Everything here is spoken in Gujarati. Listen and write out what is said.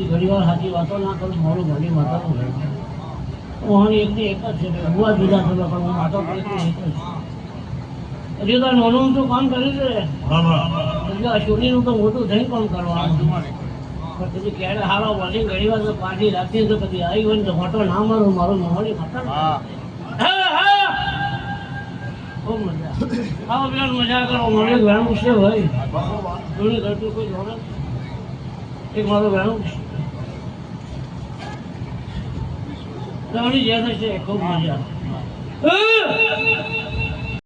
ઘણી વાર સાચી વાતો ના કરું મોડું ઘણી માતાનું મોહની એકની એક જ છે ભૂવા જુદા થતા પણ હું માતા એક જ છે હજી તો નાનું તો કામ કર્યું છે એટલે અશ્વિનીનું તો મોટું થઈને કામ કરવાનું પણ પછી ક્યારે હારો વળી ઘણી વાર તો પાછી રાખતી તો કદી આવી હોય ને તો મોટો ના મારું મારું મોહની માતા ખૂબ મજા આવો પેલા મજા કરો મને ઘણું છે ભાઈ ઘણી કરતું કોઈ જોડે એક મારું ઘણું ઘણી જ્યાં છે ખૂબ મજા